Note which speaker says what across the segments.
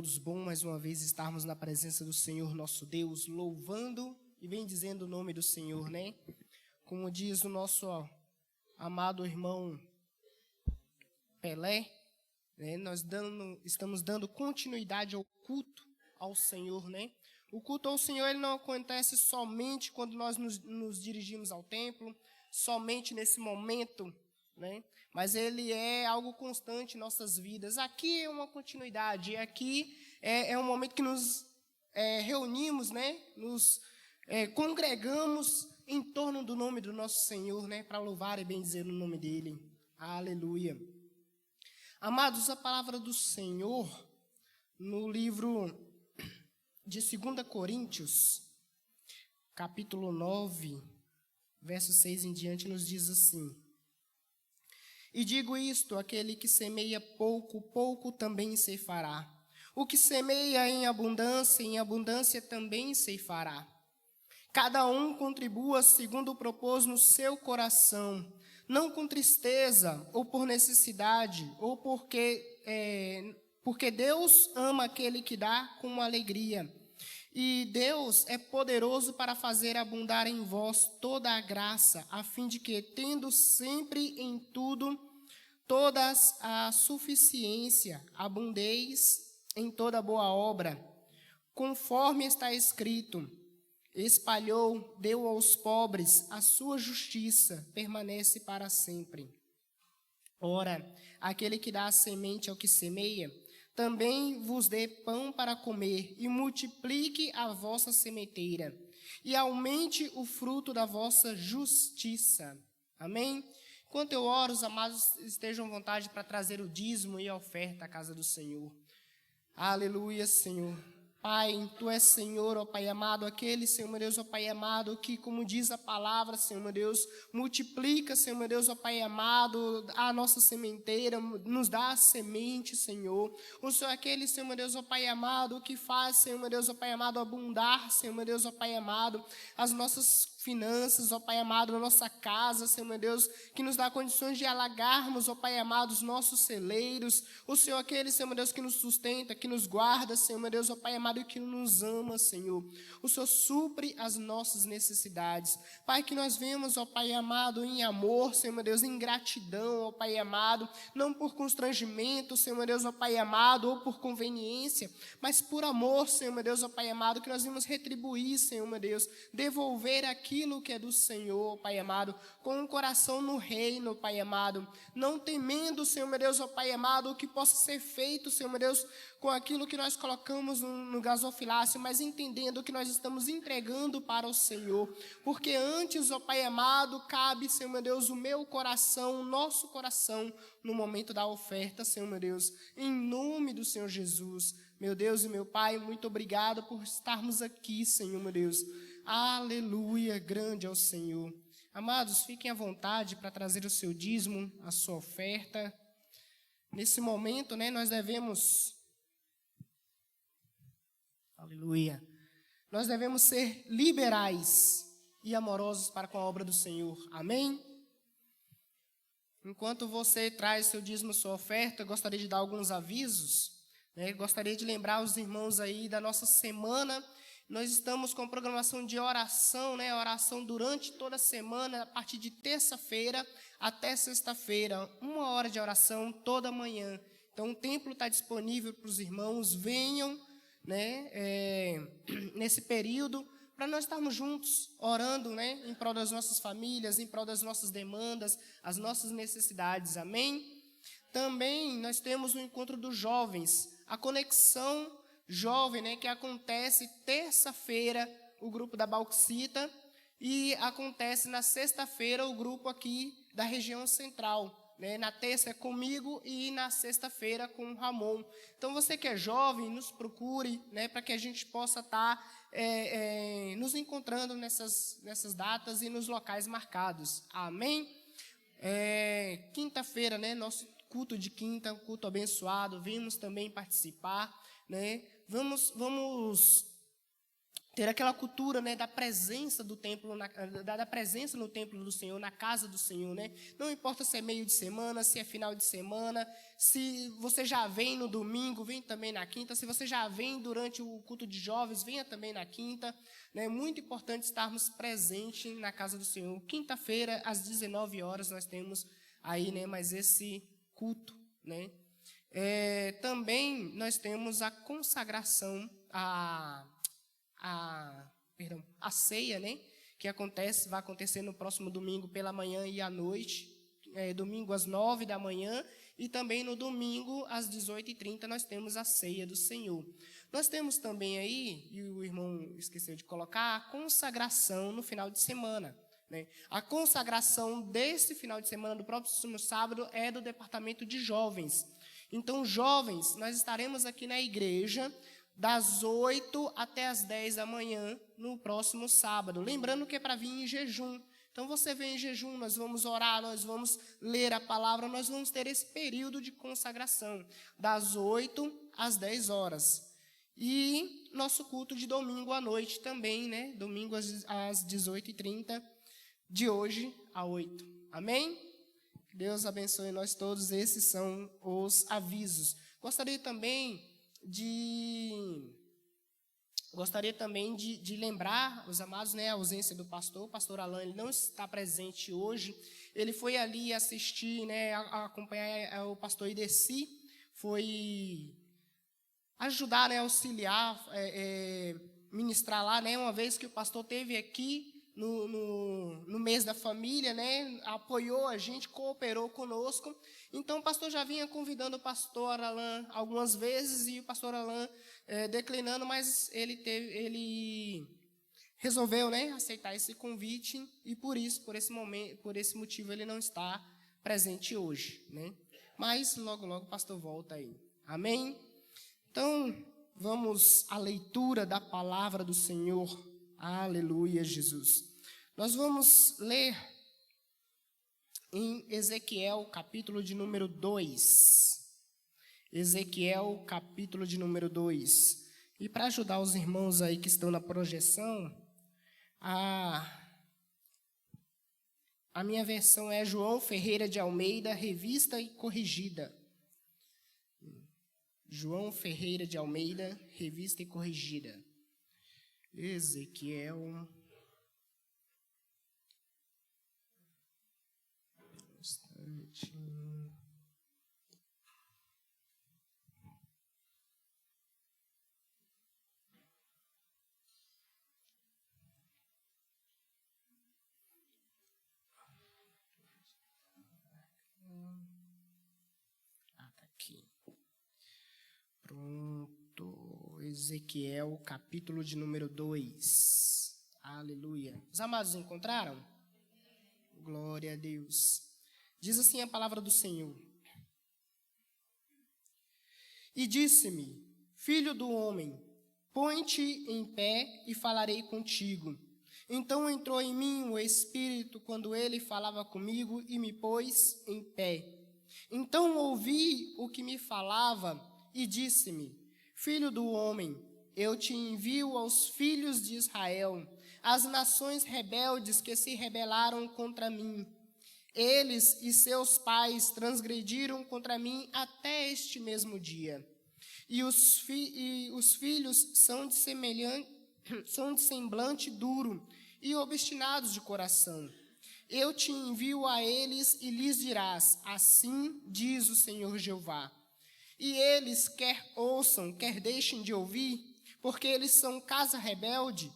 Speaker 1: todos, bom mais uma vez estarmos na presença do Senhor nosso Deus, louvando e bendizendo o nome do Senhor, né? Como diz o nosso amado irmão Pelé, né? Estamos dando continuidade ao culto ao Senhor, né? O culto ao Senhor ele não acontece somente quando nós nos dirigimos ao templo, somente nesse momento, né? Mas ele é algo constante em nossas vidas. Aqui é uma continuidade, aqui é um momento que nos reunimos, né? Nos congregamos em torno do nome do nosso Senhor, né? Para louvar e bendizer o nome dele. Aleluia. Amados, a palavra do Senhor, no livro de 2 Coríntios, capítulo 9, verso 6 em diante, nos diz assim: E digo isto, aquele que semeia pouco, pouco também ceifará. O que semeia em abundância também ceifará. Cada um contribua segundo propôs no seu coração, não com tristeza, ou por necessidade, ou porque Deus ama aquele que dá com alegria. E Deus é poderoso para fazer abundar em vós toda a graça, a fim de que, tendo sempre em tudo todas a suficiência, abundeis em toda boa obra, conforme está escrito: espalhou, deu aos pobres, a sua justiça permanece para sempre. Ora, aquele que dá a semente ao que semeia, também vos dê pão para comer, e multiplique a vossa sementeira, e aumente o fruto da vossa justiça. Amém? Enquanto eu oro, os amados estejam à vontade para trazer o dízimo e a oferta à casa do Senhor. Aleluia, Senhor. Pai, Tu és Senhor, ó Pai amado, aquele, Senhor meu Deus, ó Pai amado, que, como diz a palavra, Senhor meu Deus, multiplica, Senhor meu Deus, ó Pai amado, a nossa sementeira, nos dá a semente, Senhor. O Senhor é aquele, Senhor meu Deus, ó Pai amado, que faz, Senhor meu Deus, ó Pai amado, abundar, Senhor meu Deus, ó Pai amado, as nossas finanças, ó Pai amado, na nossa casa, Senhor meu Deus, que nos dá condições de alagarmos, ó Pai amado, os nossos celeiros. O Senhor é aquele, Senhor meu Deus, que nos sustenta, que nos guarda, Senhor meu Deus, ó Pai amado, e que nos ama, Senhor. O Senhor supre as nossas necessidades. Pai, que nós vemos, ó Pai amado, em amor, Senhor meu Deus, em gratidão, ó Pai amado, não por constrangimento, Senhor meu Deus, ó Pai amado, ou por conveniência, mas por amor, Senhor meu Deus, ó Pai amado, que nós vimos retribuir, Senhor meu Deus, devolver aquilo que é do Senhor, Pai amado, com o coração no reino, Pai amado, não temendo, Senhor meu Deus, ó Pai amado, o que possa ser feito, Senhor meu Deus, com aquilo que nós colocamos no gasofilácio, mas entendendo que nós estamos entregando para o Senhor, porque antes, ó Pai amado, cabe, Senhor meu Deus, o meu coração, o nosso coração, no momento da oferta, Senhor meu Deus, em nome do Senhor Jesus. Meu Deus e meu Pai, muito obrigado por estarmos aqui, Senhor meu Deus. Aleluia, grande é o Senhor. Amados, fiquem à vontade para trazer o seu dízimo, a sua oferta. Nesse momento, né, nós devemos... Aleluia. Nós devemos ser liberais e amorosos para com a obra do Senhor. Amém? Enquanto você traz seu dízimo, sua oferta, eu gostaria de dar alguns avisos, né? Gostaria de lembrar os irmãos aí da nossa semana. Nós estamos com programação de oração, né? Oração durante toda a semana, a partir de terça-feira até sexta-feira. 1 hora de oração toda manhã. Então, o templo está disponível para os irmãos. Venham, né? Nesse período, para nós estarmos juntos, orando, né? Em prol das nossas famílias, em prol das nossas demandas, as nossas necessidades. Amém? Também nós temos o encontro dos jovens, a conexão jovem, né, que acontece terça-feira, o grupo da Bauxita, e acontece na sexta-feira o grupo aqui da região central, né? Na terça é comigo e na sexta-feira com o Ramon. Então, você que é jovem, nos procure, né, para que a gente possa estar nos encontrando nessas datas e nos locais marcados. Amém? Quinta-feira, né, nosso culto de quinta, um culto abençoado, vimos também participar, né? Vamos ter aquela cultura, né, da presença do templo, da presença no templo do Senhor, na casa do Senhor, né? Não importa se é meio de semana, se é final de semana, se você já vem no domingo, vem também na quinta, se você já vem durante o culto de jovens, venha também na quinta, né? É muito importante estarmos presentes na casa do Senhor. Quinta-feira, às 19 horas, nós temos aí, né, mais esse culto, né? Também nós temos a consagração, a ceia, né, que vai acontecer no próximo domingo pela manhã e à noite, domingo às 9 da manhã, e também no domingo às 18h30 nós temos a ceia do Senhor. Nós temos também aí, e o irmão esqueceu de colocar, a consagração no final de semana, né? A consagração desse final de semana, do próximo sábado, é do departamento de jovens. Então, jovens, nós estaremos aqui na igreja das 8 até as 10 da manhã, no próximo sábado. Lembrando que é para vir em jejum. Então, você vem em jejum, nós vamos orar, nós vamos ler a palavra, nós vamos ter esse período de consagração, das 8 às 10 horas. E nosso culto de domingo à noite também, né? Domingo às 18h30, de hoje a 8. Amém? Deus abençoe nós todos, esses são os avisos. Gostaria também de lembrar os amados, né, a ausência do pastor. O pastor Alan, ele não está presente hoje. Ele foi ali assistir, né, acompanhar o pastor Ideci, foi ajudar, né, auxiliar, ministrar lá, né, uma vez que o pastor esteve aqui no mês da família, né, apoiou a gente, cooperou conosco. Então, o pastor já vinha convidando o pastor Alan algumas vezes, e o pastor Alan declinando, mas ele resolveu, né, aceitar esse convite, e por esse motivo, ele não está presente hoje, né? Mas, logo, logo, o pastor volta aí. Amém? Então, vamos à leitura da palavra do Senhor. Aleluia, Jesus. Nós vamos ler em Ezequiel, capítulo de número 2. Ezequiel, capítulo de número 2. E para ajudar os irmãos aí que estão na projeção, a minha versão é João Ferreira de Almeida, revista e corrigida. João Ferreira de Almeida, revista e corrigida. Ezequiel. Tá aqui. Pronto. Ezequiel, capítulo de número 2. Aleluia. Os amados encontraram? Glória a Deus. Diz assim a palavra do Senhor. E disse-me: Filho do homem, põe-te em pé e falarei contigo. Então entrou em mim o Espírito quando ele falava comigo e me pôs em pé. Então ouvi o que me falava e disse-me: Filho do homem, eu te envio aos filhos de Israel, às nações rebeldes que se rebelaram contra mim. Eles e seus pais transgrediram contra mim até este mesmo dia. E os filhos são de semblante duro e obstinados de coração. Eu te envio a eles e lhes dirás: assim diz o Senhor Jeová. E eles quer ouçam, quer deixem de ouvir, porque eles são casa rebelde,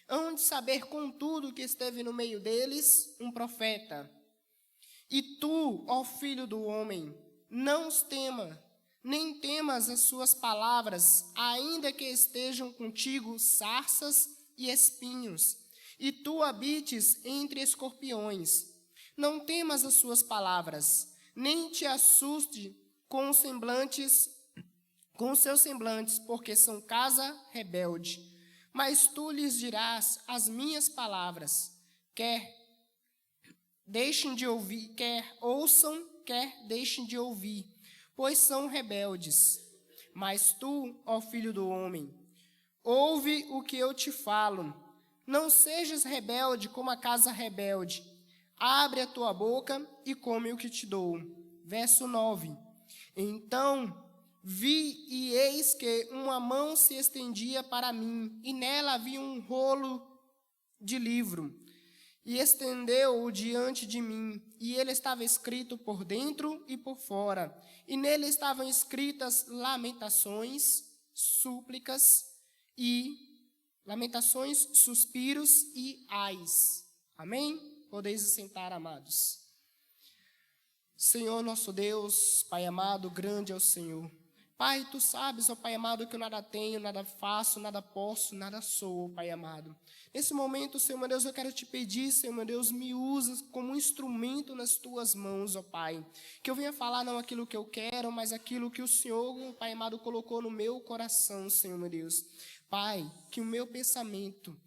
Speaker 1: hão de saber contudo que esteve no meio deles um profeta. E tu, ó filho do homem, não os tema, nem temas as suas palavras, ainda que estejam contigo sarças e espinhos, e tu habites entre escorpiões. Não temas as suas palavras, nem te assuste com seus semblantes, porque são casa rebelde. Mas tu lhes dirás as minhas palavras, quer deixem de ouvir, quer ouçam, quer deixem de ouvir, pois são rebeldes. Mas tu, ó filho do homem, ouve o que eu te falo. Não sejas rebelde como a casa rebelde. Abre a tua boca e come o que te dou. Verso 9. Então vi e eis que uma mão se estendia para mim, e nela havia um rolo de livro. E estendeu-o diante de mim, e ele estava escrito por dentro e por fora. E nele estavam escritas lamentações, suspiros e ais. Amém? Podeis assentar, amados. Senhor nosso Deus, Pai amado, grande é o Senhor. Pai, Tu sabes, ó Pai amado, que eu nada tenho, nada faço, nada posso, nada sou, Pai amado. Nesse momento, Senhor meu Deus, eu quero te pedir, Senhor meu Deus, me usa como um instrumento nas Tuas mãos, ó Pai. Que eu venha falar não aquilo que eu quero, mas aquilo que o Senhor, Pai amado, colocou no meu coração, Senhor meu Deus. Pai, que o meu pensamento,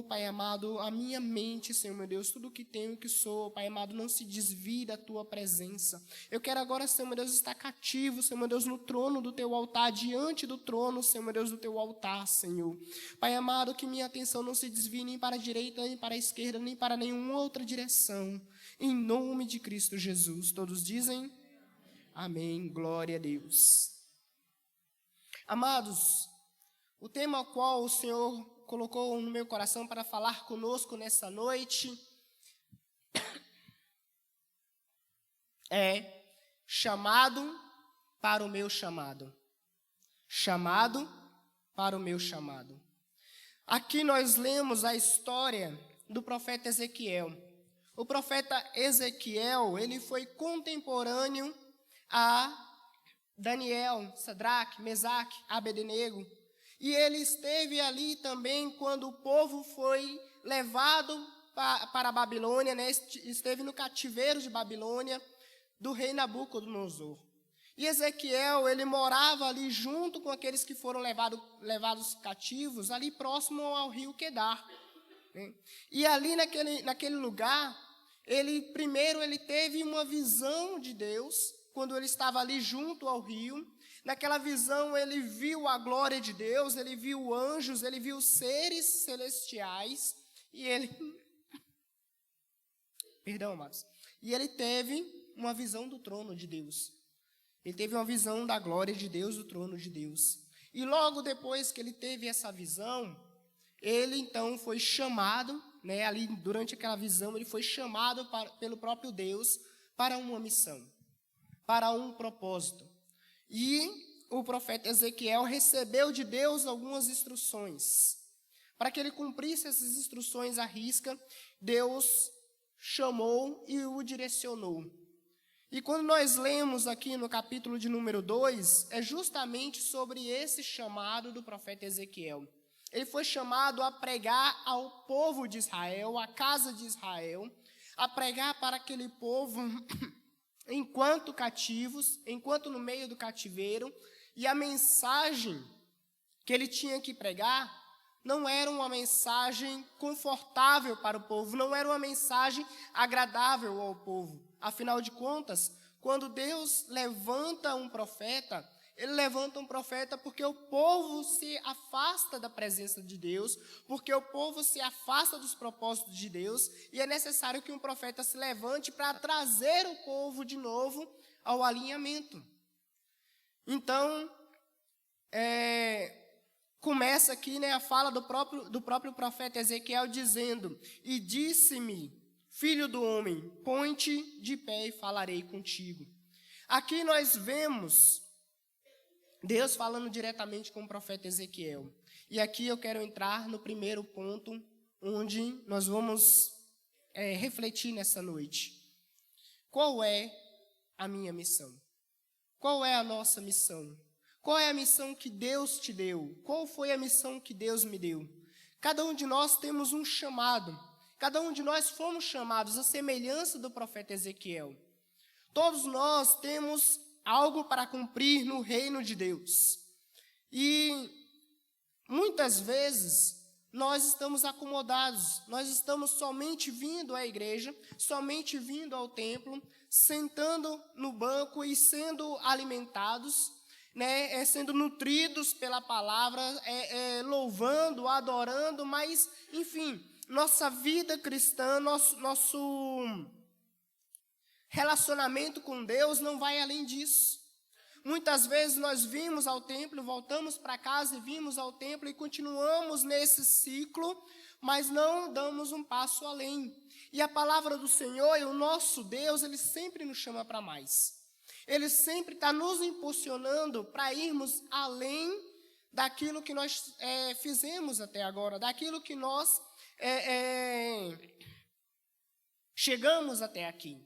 Speaker 1: Pai amado, a minha mente, Senhor meu Deus, tudo que tenho, que sou, Pai amado, não se desvie da Tua presença. Eu quero agora, Senhor meu Deus, estar cativo, Senhor meu Deus, no trono do Teu altar, diante do trono, Senhor meu Deus, do Teu altar, Senhor. Pai amado, que minha atenção não se desvie nem para a direita, nem para a esquerda, nem para nenhuma outra direção. Em nome de Cristo Jesus. Todos dizem? Amém. Glória a Deus. Amados, o tema ao qual o Senhor colocou no meu coração para falar conosco nessa noite é chamado para o meu chamado. Chamado para o meu chamado. Aqui nós lemos a história do profeta Ezequiel. O profeta Ezequiel, ele foi contemporâneo a Daniel, Sadraque, Mesaque, Abednego. E ele esteve ali também quando o povo foi levado para a Babilônia, né? Esteve no cativeiro de Babilônia do rei Nabucodonosor. E Ezequiel, ele morava ali junto com aqueles que foram levados cativos, ali próximo ao rio Quedar, né? E ali naquele lugar, primeiro ele teve uma visão de Deus, quando ele estava ali junto ao rio. Naquela visão ele viu a glória de Deus, ele viu anjos, ele viu seres celestiais, e ele teve uma visão do trono de Deus. Ele teve uma visão da glória de Deus, do trono de Deus. E logo depois que ele teve essa visão, ele então foi chamado, né, ali durante aquela visão, ele foi chamado pelo próprio Deus para uma missão, para um propósito. E o profeta Ezequiel recebeu de Deus algumas instruções. Para que ele cumprisse essas instruções à risca, Deus chamou e o direcionou. E quando nós lemos aqui no capítulo de número 2, é justamente sobre esse chamado do profeta Ezequiel. Ele foi chamado a pregar ao povo de Israel, à casa de Israel, a pregar para aquele povo enquanto cativos, enquanto no meio do cativeiro, e a mensagem que ele tinha que pregar não era uma mensagem confortável para o povo, não era uma mensagem agradável ao povo. Afinal de contas, quando Deus levanta um profeta, ele levanta um profeta porque o povo se afasta da presença de Deus, porque o povo se afasta dos propósitos de Deus, e é necessário que um profeta se levante para trazer o povo de novo ao alinhamento. Então, começa aqui, né, a fala do próprio profeta Ezequiel dizendo: "E disse-me, filho do homem, põe-te de pé e falarei contigo." Aqui nós vemos Deus falando diretamente com o profeta Ezequiel. E aqui eu quero entrar no primeiro ponto, onde nós vamos refletir nessa noite. Qual é a minha missão? Qual é a nossa missão? Qual é a missão que Deus te deu? Qual foi a missão que Deus me deu? Cada um de nós temos um chamado. Cada um de nós fomos chamados à semelhança do profeta Ezequiel. Todos nós temos algo para cumprir no reino de Deus. E muitas vezes nós estamos acomodados, nós estamos somente vindo à igreja, somente vindo ao templo, sentando no banco e sendo alimentados, né, sendo nutridos pela palavra, louvando, adorando, mas, enfim, nossa vida cristã, nosso relacionamento com Deus não vai além disso. Muitas vezes nós vimos ao templo, voltamos para casa e vimos ao templo e continuamos nesse ciclo, mas não damos um passo além. E a palavra do Senhor e o nosso Deus, Ele sempre nos chama para mais. Ele sempre está nos impulsionando para irmos além daquilo que nós fizemos até agora, daquilo que nós chegamos até aqui,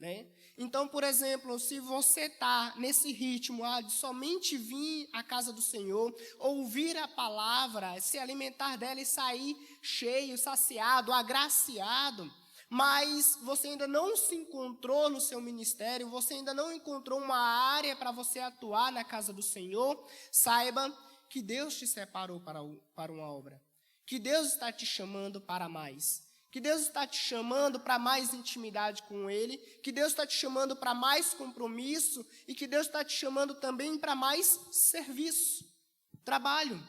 Speaker 1: né? Então, por exemplo, se você está nesse ritmo de somente vir à casa do Senhor, ouvir a palavra, se alimentar dela e sair cheio, saciado, agraciado, mas você ainda não se encontrou no seu ministério, você ainda não encontrou uma área para você atuar na casa do Senhor, saiba que Deus te separou para uma obra, que Deus está te chamando para mais, que Deus está te chamando para mais intimidade com Ele, que Deus está te chamando para mais compromisso e que Deus está te chamando também para mais serviço, trabalho.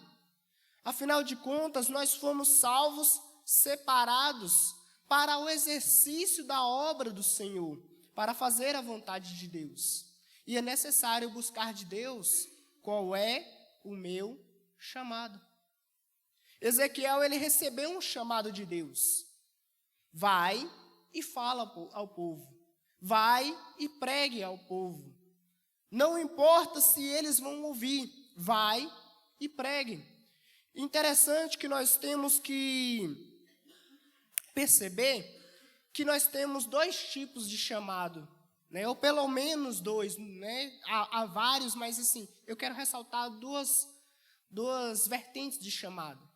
Speaker 1: Afinal de contas, nós fomos salvos, separados para o exercício da obra do Senhor, para fazer a vontade de Deus. E é necessário buscar de Deus qual é o meu chamado. Ezequiel, ele recebeu um chamado de Deus. Vai e fala ao povo. Vai e pregue ao povo. Não importa se eles vão ouvir. Vai e pregue. Interessante que nós temos que perceber que nós temos dois tipos de chamado, né? Ou pelo menos dois, né? Há vários, mas assim, eu quero ressaltar duas vertentes de chamado,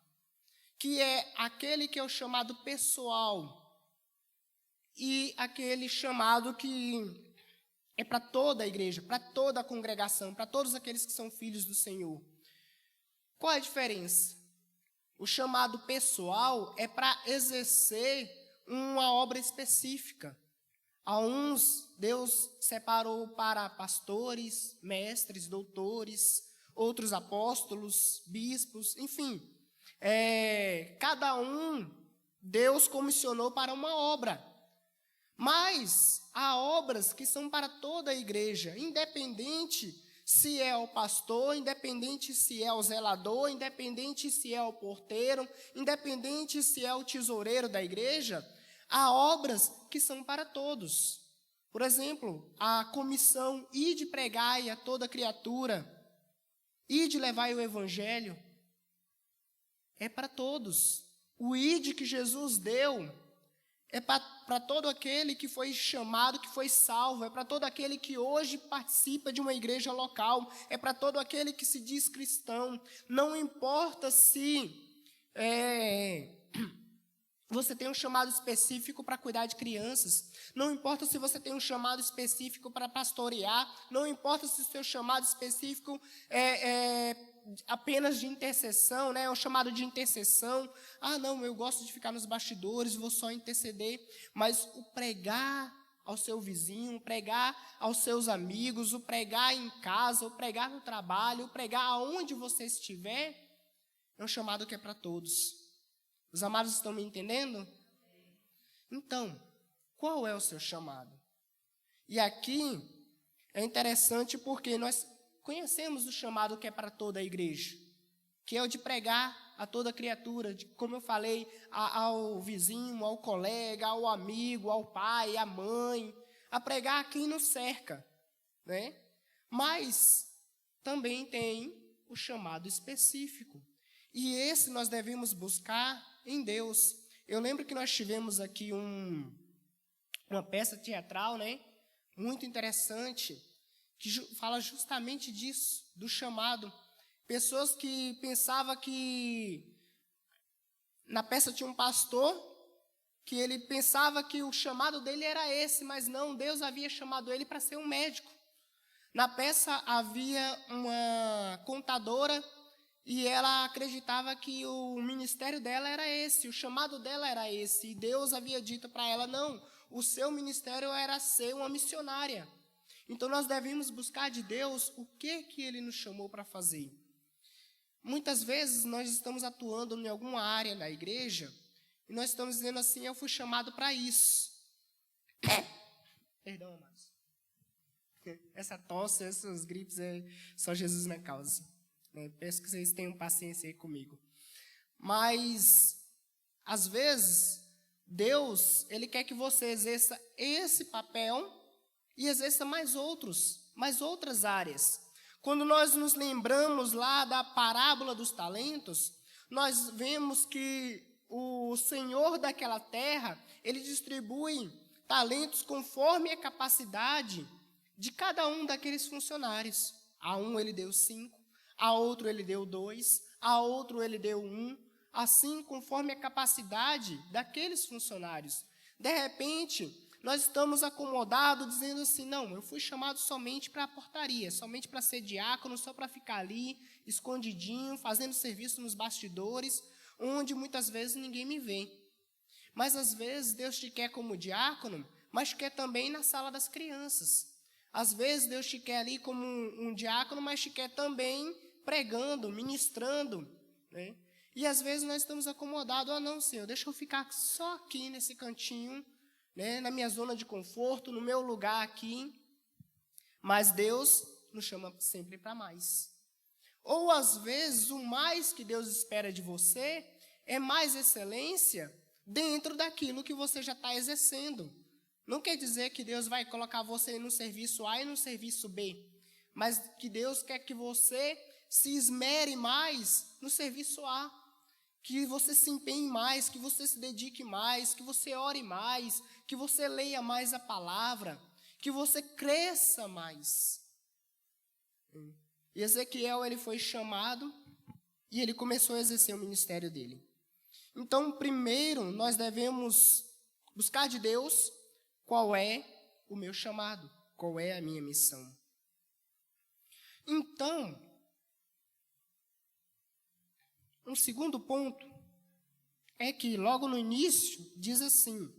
Speaker 1: que é aquele que é o chamado pessoal e aquele chamado que é para toda a igreja, para toda a congregação, para todos aqueles que são filhos do Senhor. Qual é a diferença? O chamado pessoal é para exercer uma obra específica. A uns, Deus separou para pastores, mestres, doutores, outros apóstolos, bispos, enfim. Cada um, Deus comissionou para uma obra. Mas há obras que são para toda a igreja, independente se é o pastor, independente se é o zelador, independente se é o porteiro, independente se é o tesoureiro da igreja, há obras que são para todos. Por exemplo, a comissão ide pregai a toda criatura, ide levai o evangelho, é para todos. O ide que Jesus deu é para todo aquele que foi chamado, que foi salvo, é para todo aquele que hoje participa de uma igreja local, é para todo aquele que se diz cristão. Não importa se você tem um chamado específico para cuidar de crianças, não importa se você tem um chamado específico para pastorear, não importa se o seu chamado específico é apenas de intercessão, né? É um chamado de intercessão. Ah, não, eu gosto de ficar nos bastidores, vou só interceder. Mas o pregar ao seu vizinho, o pregar aos seus amigos, o pregar em casa, o pregar no trabalho, o pregar aonde você estiver, é um chamado que é para todos. Os amados estão me entendendo? Então, qual é o seu chamado? E aqui é interessante porque nós conhecemos o chamado que é para toda a igreja, que é o de pregar a toda criatura, como eu falei, ao vizinho, ao colega, ao amigo, ao pai, à mãe, a pregar a quem nos cerca, né? Mas também tem o chamado específico, e esse nós devemos buscar em Deus. Eu lembro que nós tivemos aqui uma peça teatral, né? Muito interessante, que fala justamente disso, do chamado. Pessoas que pensavam que na peça tinha um pastor, que ele pensava que o chamado dele era esse, mas não, Deus havia chamado ele para ser um médico. Na peça havia uma contadora e ela acreditava que o ministério dela era esse, o chamado dela era esse, e Deus havia dito para ela, não, o seu ministério era ser uma missionária. Então nós devemos buscar de Deus o que Ele nos chamou para fazer. Muitas vezes nós estamos atuando em alguma área da igreja e nós estamos dizendo assim, eu fui chamado para isso. Perdão, amados. Essa tosse, essas gripes, só Jesus na causa. Peço que vocês tenham paciência aí comigo. Mas, às vezes, Deus, Ele quer que você exerça esse papel e exerça mais outras áreas. Quando nós nos lembramos lá da parábola dos talentos, nós vemos que o Senhor daquela terra, Ele distribui talentos conforme a capacidade de cada um daqueles funcionários. A um Ele deu 5, a outro Ele deu 2, a outro Ele deu 1, assim conforme a capacidade daqueles funcionários. De repente, nós estamos acomodados dizendo assim, não, eu fui chamado somente para a portaria, somente para ser diácono, só para ficar ali, escondidinho, fazendo serviço nos bastidores, onde muitas vezes ninguém me vê. Mas às vezes Deus te quer como diácono, mas quer também na sala das crianças. Às vezes Deus te quer ali como um diácono, mas te quer também pregando, ministrando, né? E às vezes nós estamos acomodados, não, Senhor, deixa eu ficar só aqui nesse cantinho, né, na minha zona de conforto, no meu lugar aqui. Mas Deus nos chama sempre para mais. Ou às vezes o mais que Deus espera de você é mais excelência dentro daquilo que você já está exercendo. Não quer dizer que Deus vai colocar você no serviço A e no serviço B, mas que Deus quer que você se esmere mais no serviço A, que você se empenhe mais, que você se dedique mais, que você ore mais, que você leia mais a palavra, que você cresça mais. E Ezequiel, ele foi chamado e ele começou a exercer o ministério dele. Então, primeiro, nós devemos buscar de Deus qual é o meu chamado, qual é a minha missão. Então, um segundo ponto é que logo no início diz assim,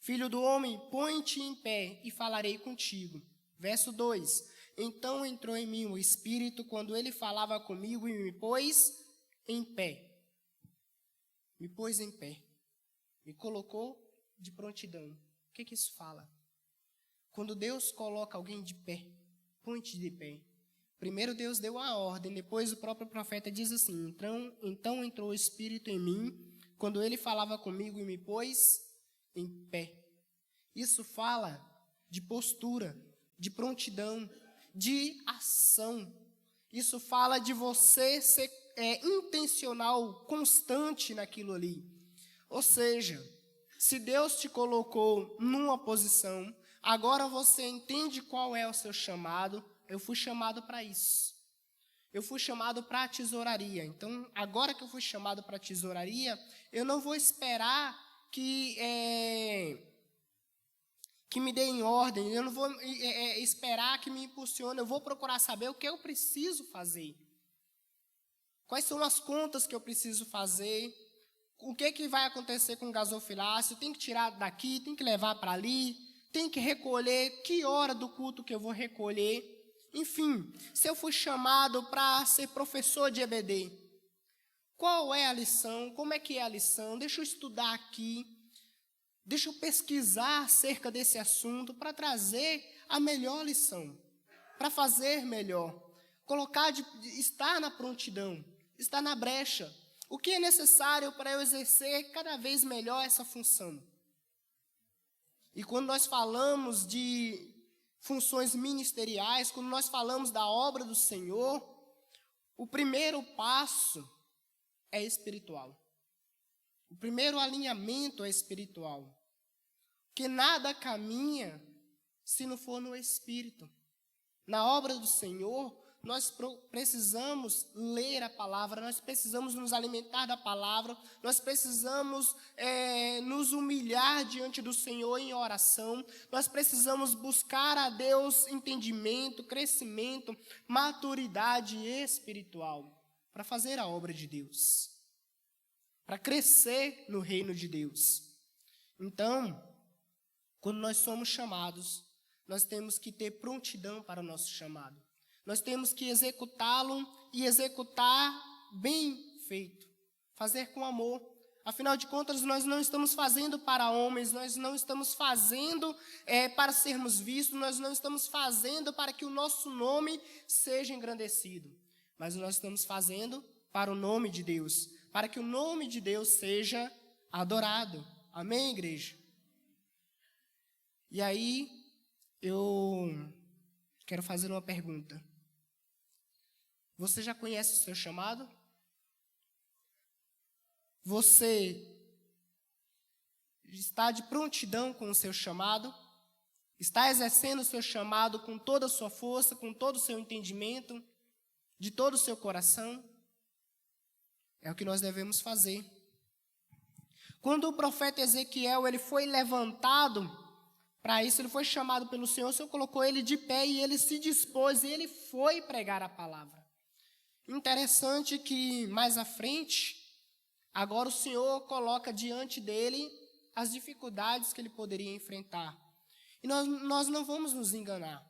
Speaker 1: Filho do homem, põe-te em pé e falarei contigo. Verso 2, então entrou em mim o Espírito quando ele falava comigo e me pôs em pé. Me pôs em pé. Me colocou de prontidão. O que isso fala? Quando Deus coloca alguém de pé, põe-te de pé. Primeiro Deus deu a ordem, depois o próprio profeta diz assim, então entrou o Espírito em mim, quando ele falava comigo e me pôs em pé. Isso fala de postura, de prontidão, de ação. Isso fala de você ser intencional, constante naquilo ali. Ou seja, se Deus te colocou numa posição, agora você entende qual é o seu chamado. Eu fui chamado para isso. Eu fui chamado para a tesouraria. Então, agora que eu fui chamado para a tesouraria, eu não vou esperar que me dê em ordem, eu não vou esperar que me impulsione, eu vou procurar saber o que eu preciso fazer. Quais são as contas que eu preciso fazer, o que vai acontecer com o gasofilácio, tem que tirar daqui, tem que levar para ali, tem que recolher, que hora do culto que eu vou recolher. Enfim, se eu fui chamado para ser professor de EBD, qual é a lição, como é que é a lição, deixa eu estudar aqui, deixa eu pesquisar acerca desse assunto para trazer a melhor lição, para fazer melhor, estar na prontidão, estar na brecha. O que é necessário para eu exercer cada vez melhor essa função? E quando nós falamos de funções ministeriais, quando nós falamos da obra do Senhor, o primeiro passo é espiritual. O primeiro alinhamento é espiritual. Porque nada caminha se não for no Espírito. Na obra do Senhor, nós precisamos ler a palavra, nós precisamos nos alimentar da palavra, nós precisamos nos humilhar diante do Senhor em oração, nós precisamos buscar a Deus entendimento, crescimento, maturidade espiritual para fazer a obra de Deus, para crescer no reino de Deus. Então, quando nós somos chamados, nós temos que ter prontidão para o nosso chamado. Nós temos que executá-lo e executar bem feito, fazer com amor. Afinal de contas, nós não estamos fazendo para homens, nós não estamos fazendo para sermos vistos, nós não estamos fazendo para que o nosso nome seja engrandecido, mas nós estamos fazendo para o nome de Deus, para que o nome de Deus seja adorado. Amém, igreja? E aí, eu quero fazer uma pergunta. Você já conhece o seu chamado? Você está de prontidão com o seu chamado? Está exercendo o seu chamado com toda a sua força, com todo o seu entendimento, de todo o seu coração? É o que nós devemos fazer. Quando o profeta Ezequiel ele foi levantado para isso, ele foi chamado pelo Senhor, o Senhor colocou ele de pé e ele se dispôs e ele foi pregar a palavra. Interessante que mais à frente, agora o Senhor coloca diante dele as dificuldades que ele poderia enfrentar. E nós não vamos nos enganar.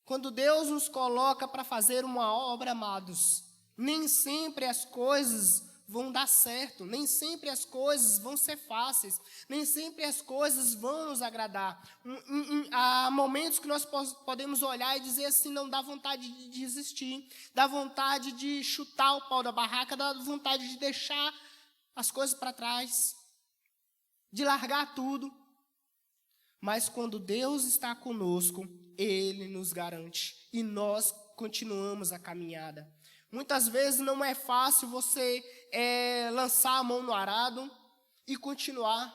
Speaker 1: Quando Deus nos coloca para fazer uma obra, amados, nem sempre as coisas vão dar certo, nem sempre as coisas vão ser fáceis, nem sempre as coisas vão nos agradar. Há momentos que nós podemos olhar e dizer assim, não dá vontade de desistir, dá vontade de chutar o pau da barraca, dá vontade de deixar as coisas para trás, de largar tudo. Mas quando Deus está conosco, Ele nos garante e nós continuamos a caminhada. Muitas vezes não é fácil você lançar a mão no arado e continuar.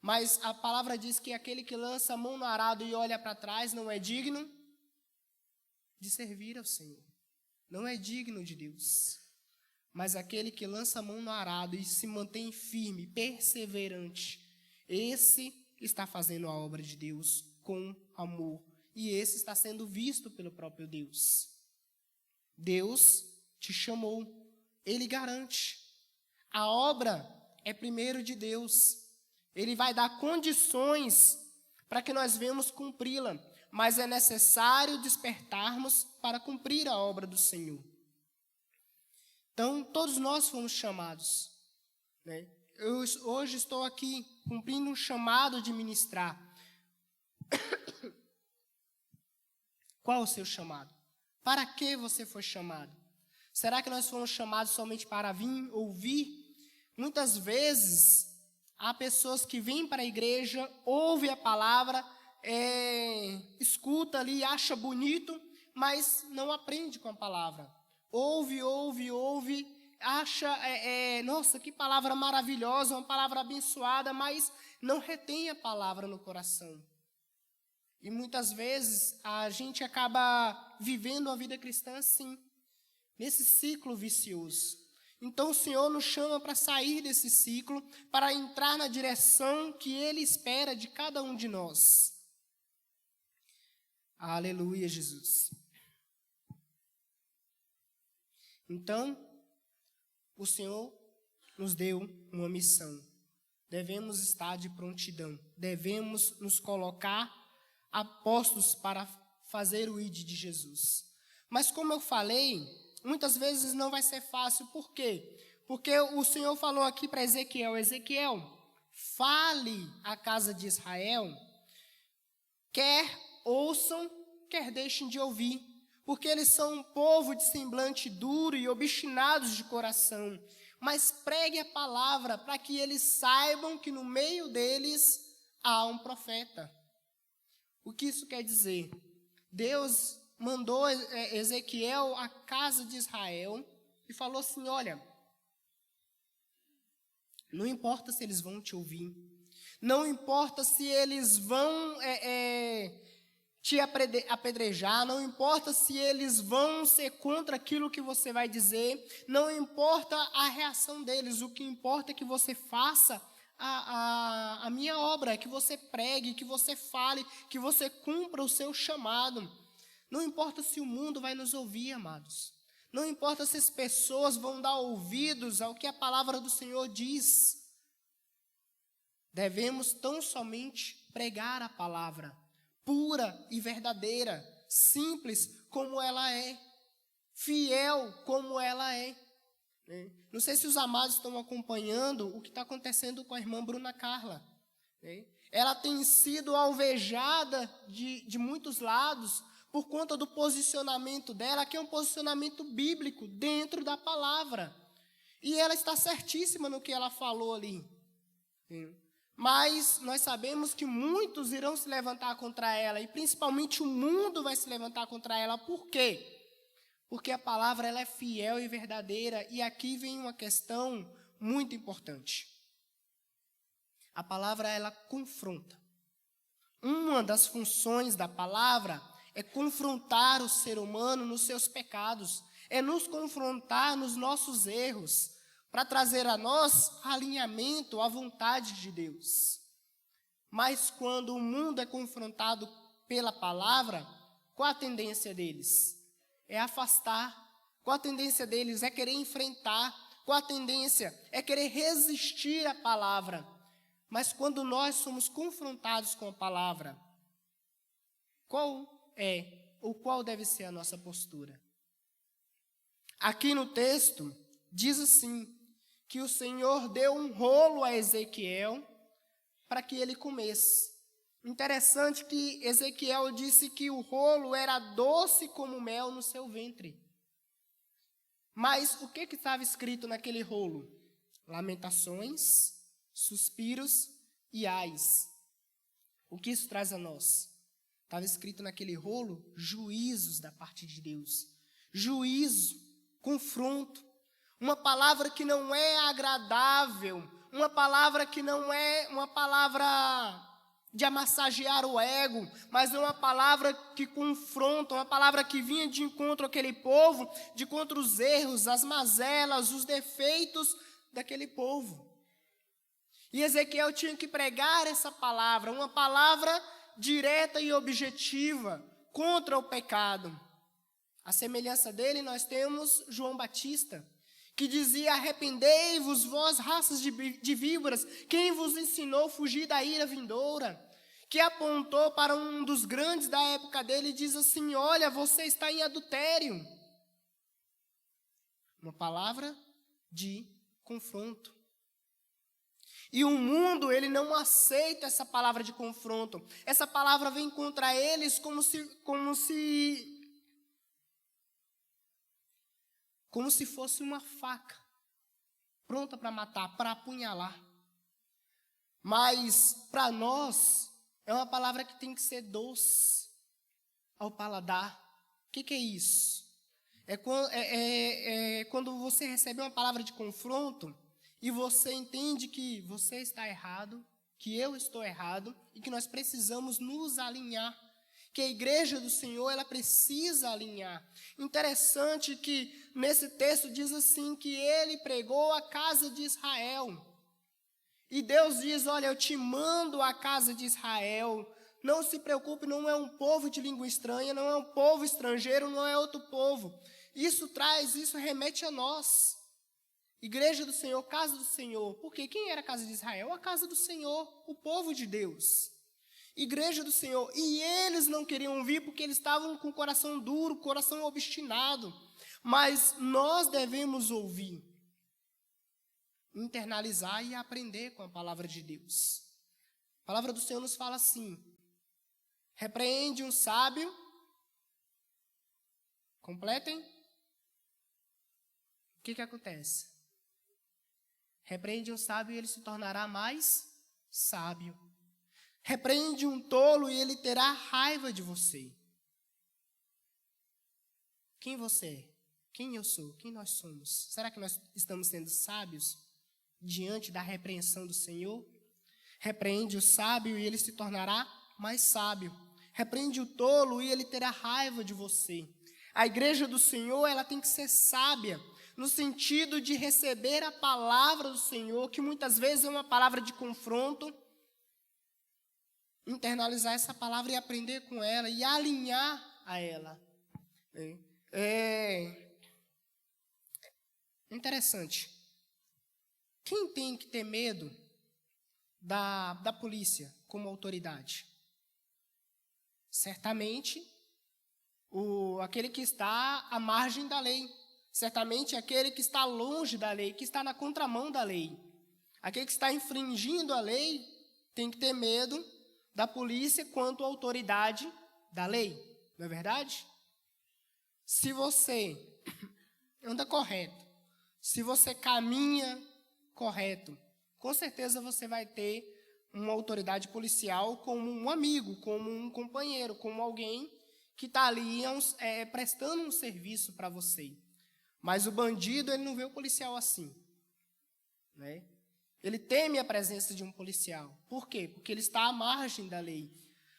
Speaker 1: Mas a palavra diz que aquele que lança a mão no arado e olha para trás não é digno de servir ao Senhor. Não é digno de Deus. Mas aquele que lança a mão no arado e se mantém firme, perseverante, esse está fazendo a obra de Deus com amor. E esse está sendo visto pelo próprio Deus. Deus te chamou, Ele garante. A obra é primeiro de Deus. Ele vai dar condições para que nós venhamos cumpri-la, mas é necessário despertarmos para cumprir a obra do Senhor. Então, todos nós fomos chamados, né? Eu hoje estou aqui cumprindo um chamado de ministrar. Qual o seu chamado? Para que você foi chamado? Será que nós fomos chamados somente para vir ouvir? Muitas vezes, há pessoas que vêm para a igreja, ouvem a palavra, escuta ali, acha bonito, mas não aprende com a palavra. Ouve, acha, nossa, que palavra maravilhosa, uma palavra abençoada, mas não retém a palavra no coração. E muitas vezes a gente acaba vivendo uma vida cristã assim, nesse ciclo vicioso. Então o Senhor nos chama para sair desse ciclo, para entrar na direção que Ele espera de cada um de nós. Aleluia, Jesus. Então, o Senhor nos deu uma missão. Devemos estar de prontidão. Devemos nos colocar apostos para fazer o ID de Jesus. Mas como eu falei, muitas vezes não vai ser fácil. Por quê? Porque o Senhor falou aqui para Ezequiel, Ezequiel, fale à casa de Israel, quer ouçam, quer deixem de ouvir, porque eles são um povo de semblante duro e obstinados de coração. Mas pregue a palavra para que eles saibam que no meio deles há um profeta. O que isso quer dizer? Deus mandou Ezequiel à casa de Israel e falou assim, olha, não importa se eles vão te ouvir, não importa se eles vão te apedrejar, não importa se eles vão ser contra aquilo que você vai dizer, não importa a reação deles, o que importa é que você faça a minha obra, é que você pregue, que você fale, que você cumpra o seu chamado. Não importa se o mundo vai nos ouvir, amados. Não importa se as pessoas vão dar ouvidos ao que a palavra do Senhor diz. Devemos tão somente pregar a palavra, pura e verdadeira, simples como ela é, fiel como ela é. Não sei se os amados estão acompanhando o que está acontecendo com a irmã Bruna Carla. Ela tem sido alvejada de muitos lados por conta do posicionamento dela, que é um posicionamento bíblico dentro da palavra. E ela está certíssima no que ela falou ali. Mas nós sabemos que muitos irão se levantar contra ela, e principalmente o mundo vai se levantar contra ela. Por quê? Porque a palavra ela é fiel e verdadeira, e aqui vem uma questão muito importante. A palavra ela confronta. Uma das funções da palavra é confrontar o ser humano nos seus pecados, é nos confrontar nos nossos erros, para trazer a nós alinhamento à vontade de Deus. Mas quando o mundo é confrontado pela palavra, qual a tendência deles? É afastar. Qual a tendência deles? É querer enfrentar. Qual a tendência? É querer resistir à palavra. Mas quando nós somos confrontados com a palavra, qual é ou qual deve ser a nossa postura? Aqui no texto, diz assim, que o Senhor deu um rolo a Ezequiel para que ele comesse. Interessante que Ezequiel disse que o rolo era doce como mel no seu ventre. Mas o que estava escrito naquele rolo? Lamentações, suspiros e ais. O que isso traz a nós? Estava escrito naquele rolo juízos da parte de Deus. Juízo, confronto. Uma palavra que não é agradável, uma palavra que não é uma palavra de amassagear o ego, mas é uma palavra que confronta, uma palavra que vinha de encontro àquele povo, de encontro os erros, as mazelas, os defeitos daquele povo. E Ezequiel tinha que pregar essa palavra, uma palavra direta e objetiva contra o pecado. A semelhança dele, nós temos João Batista, que dizia: arrependei-vos, vós raças de víboras, quem vos ensinou a fugir da ira vindoura, que apontou para um dos grandes da época dele e diz assim: olha, você está em adultério. Uma palavra de confronto. E o mundo, ele não aceita essa palavra de confronto. Essa palavra vem contra eles como se fosse uma faca, pronta para matar, para apunhalar. Mas, para nós, é uma palavra que tem que ser doce ao paladar. O que é isso? É quando você recebe uma palavra de confronto e você entende que você está errado, que eu estou errado e que nós precisamos nos alinhar. Que a igreja do Senhor, ela precisa alinhar. Interessante que nesse texto diz assim, que ele pregou a casa de Israel. E Deus diz: olha, eu te mando a casa de Israel. Não se preocupe, não é um povo de língua estranha, não é um povo estrangeiro, não é outro povo. Isso remete a nós. Igreja do Senhor, casa do Senhor. Porque quem era a casa de Israel? A casa do Senhor, o povo de Deus. Igreja do Senhor, e eles não queriam vir porque eles estavam com o coração duro, coração obstinado, mas nós devemos ouvir, internalizar e aprender com a palavra de Deus. A palavra do Senhor nos fala assim: repreende um sábio, completem, o que acontece? Repreende um sábio e ele se tornará mais sábio. Repreende um tolo e ele terá raiva de você. Quem você é? Quem eu sou? Quem nós somos? Será que nós estamos sendo sábios diante da repreensão do Senhor? Repreende o sábio e ele se tornará mais sábio. Repreende o tolo e ele terá raiva de você. A igreja do Senhor, ela tem que ser sábia, no sentido de receber a palavra do Senhor, que muitas vezes é uma palavra de confronto, internalizar essa palavra e aprender com ela e alinhar a ela. Interessante. Quem tem que ter medo da polícia como autoridade? Certamente, aquele que está à margem da lei. Certamente, aquele que está longe da lei, que está na contramão da lei. Aquele que está infringindo a lei tem que ter medo da polícia quanto à autoridade da lei. Não é verdade? Se você anda correto, se você caminha correto, com certeza você vai ter uma autoridade policial como um amigo, como um companheiro, como alguém que está ali prestando um serviço para você. Mas o bandido, ele não vê o policial assim, né? Ele teme a presença de um policial. Por quê? Porque ele está à margem da lei.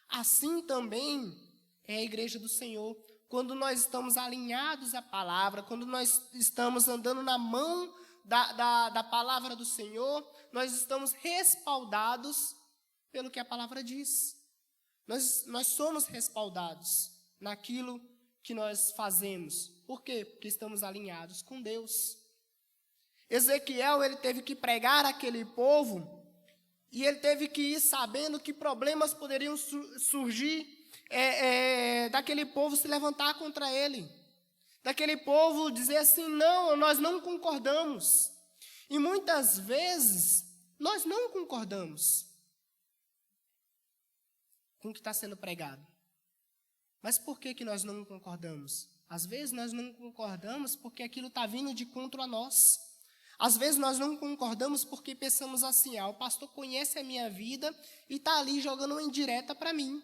Speaker 1: Assim também é a igreja do Senhor. Quando nós estamos alinhados à palavra, quando nós estamos andando na mão da palavra do Senhor, nós estamos respaldados pelo que a palavra diz. Nós somos respaldados naquilo que nós fazemos. Por quê? Porque estamos alinhados com Deus. Ezequiel, ele teve que pregar aquele povo e ele teve que ir sabendo que problemas poderiam surgir daquele povo se levantar contra ele. Daquele povo dizer assim, não, nós não concordamos. E muitas vezes, nós não concordamos com o que está sendo pregado. Mas por que nós não concordamos? Às vezes nós não concordamos porque aquilo está vindo de contra nós. Às vezes nós não concordamos porque pensamos assim, o pastor conhece a minha vida e está ali jogando uma indireta para mim.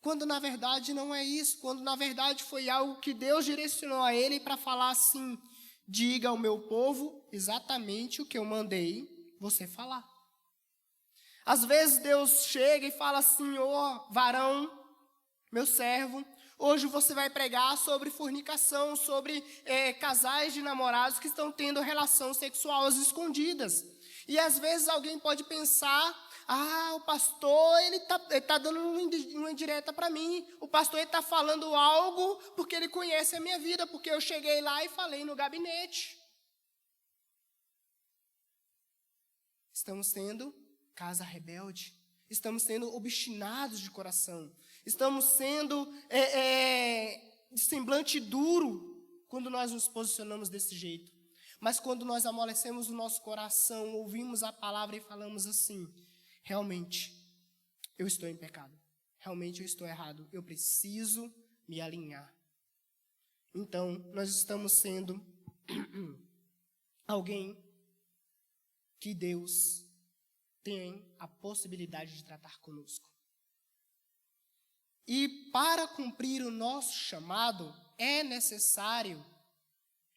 Speaker 1: Quando na verdade não é isso, quando na verdade foi algo que Deus direcionou a ele para falar assim, diga ao meu povo exatamente o que eu mandei você falar. Às vezes Deus chega e fala assim, varão, meu servo, hoje você vai pregar sobre fornicação, sobre casais de namorados que estão tendo relação sexual às escondidas. E às vezes alguém pode pensar, o pastor ele tá dando uma indireta para mim. O pastor está falando algo porque ele conhece a minha vida, porque eu cheguei lá e falei no gabinete. Estamos sendo casa rebelde. Estamos sendo obstinados de coração. Estamos sendo de semblante duro quando nós nos posicionamos desse jeito. Mas quando nós amolecemos o nosso coração, ouvimos a palavra e falamos assim, realmente, eu estou em pecado. Realmente eu estou errado. Eu preciso me alinhar. Então, nós estamos sendo alguém que Deus tem a possibilidade de tratar conosco. E para cumprir o nosso chamado, é necessário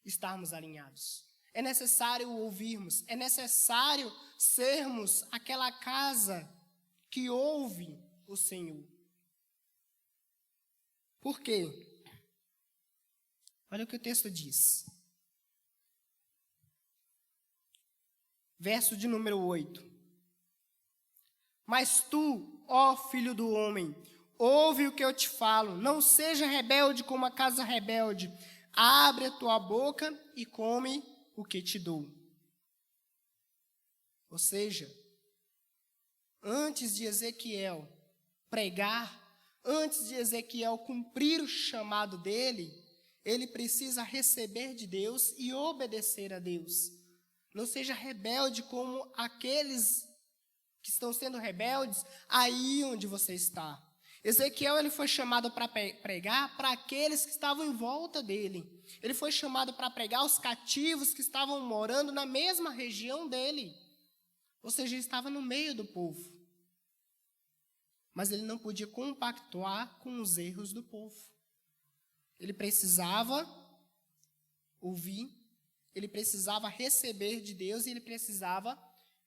Speaker 1: estarmos alinhados. É necessário ouvirmos, é necessário sermos aquela casa que ouve o Senhor. Por quê? Olha o que o texto diz. Verso de número 8. Mas tu, ó filho do homem, ouve o que eu te falo, não seja rebelde como a casa rebelde. Abre a tua boca e come o que te dou. Ou seja, antes de Ezequiel pregar, antes de Ezequiel cumprir o chamado dele, ele precisa receber de Deus e obedecer a Deus. Não seja rebelde como aqueles que estão sendo rebeldes aí onde você está. Ezequiel ele foi chamado para pregar para aqueles que estavam em volta dele. Ele foi chamado para pregar aos cativos que estavam morando na mesma região dele. Ou seja, ele estava no meio do povo. Mas ele não podia compactuar com os erros do povo. Ele precisava ouvir, ele precisava receber de Deus e ele precisava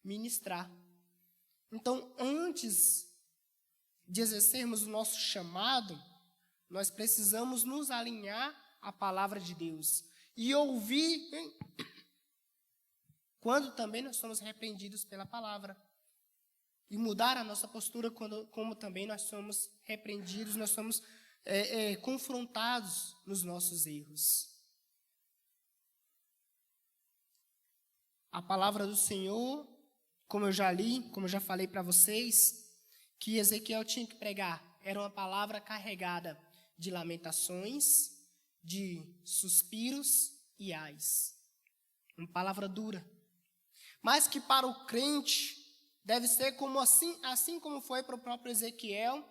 Speaker 1: ministrar. Então, antes de exercermos o nosso chamado, nós precisamos nos alinhar à palavra de Deus e ouvir quando também nós somos repreendidos pela palavra e mudar a nossa postura como também nós somos repreendidos, nós somos confrontados nos nossos erros. A palavra do Senhor, como eu já li, como eu já falei para vocês, que Ezequiel tinha que pregar, era uma palavra carregada de lamentações, de suspiros e ais. Uma palavra dura. Mas que para o crente deve ser como assim como foi para o próprio Ezequiel,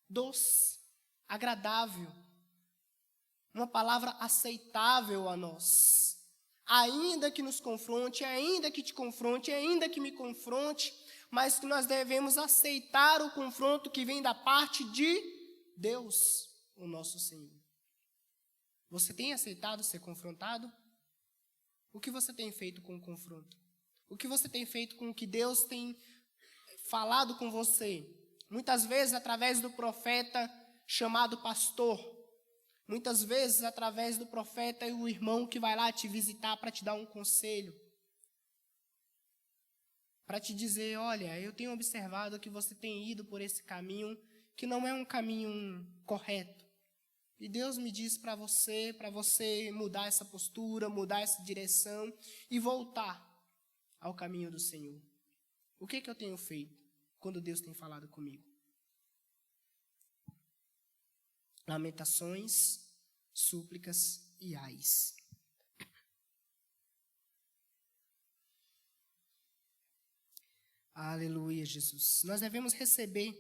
Speaker 1: doce, agradável. Uma palavra aceitável a nós. Ainda que nos confronte, ainda que te confronte, ainda que me confronte, mas que nós devemos aceitar o confronto que vem da parte de Deus, o nosso Senhor. Você tem aceitado ser confrontado? O que você tem feito com o confronto? O que você tem feito com o que Deus tem falado com você? Muitas vezes através do profeta chamado pastor. Muitas vezes através do profeta e o irmão que vai lá te visitar para te dar um conselho. Para te dizer, olha, eu tenho observado que você tem ido por esse caminho que não é um caminho correto. E Deus me diz para você mudar essa postura, mudar essa direção e voltar ao caminho do Senhor. O que eu tenho feito quando Deus tem falado comigo? Lamentações, súplicas e ais. Aleluia, Jesus. Nós devemos receber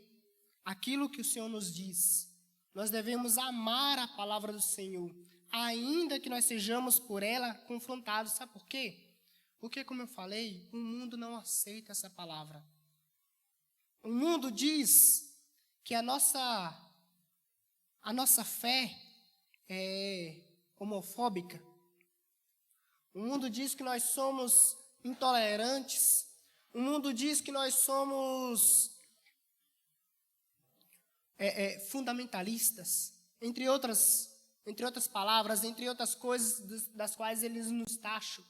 Speaker 1: aquilo que o Senhor nos diz. Nós devemos amar a palavra do Senhor, ainda que nós sejamos por ela confrontados. Sabe por quê? Porque, como eu falei, o mundo não aceita essa palavra. O mundo diz que a nossa fé é homofóbica. O mundo diz que nós somos intolerantes. O mundo diz que nós somos fundamentalistas, entre outras palavras, entre outras coisas das quais eles nos taxam.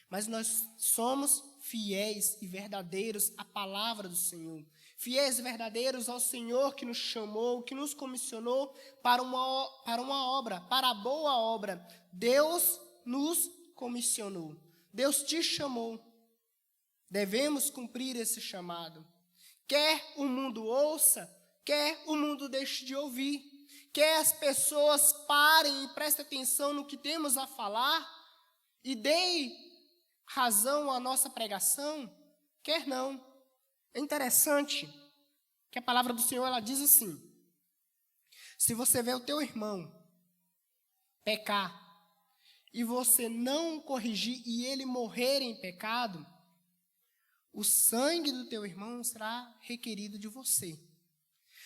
Speaker 1: Mas nós somos fiéis e verdadeiros à palavra do Senhor. Fiéis e verdadeiros ao Senhor que nos chamou, que nos comissionou para uma obra, para a boa obra. Deus nos comissionou. Deus te chamou. Devemos cumprir esse chamado. Quer o mundo ouça, quer o mundo deixe de ouvir. Quer as pessoas parem e prestem atenção no que temos a falar e deem razão à nossa pregação, quer não. É interessante que a palavra do Senhor ela diz assim: se você vê o teu irmão pecar e você não corrigir e ele morrer em pecado, o sangue do teu irmão será requerido de você.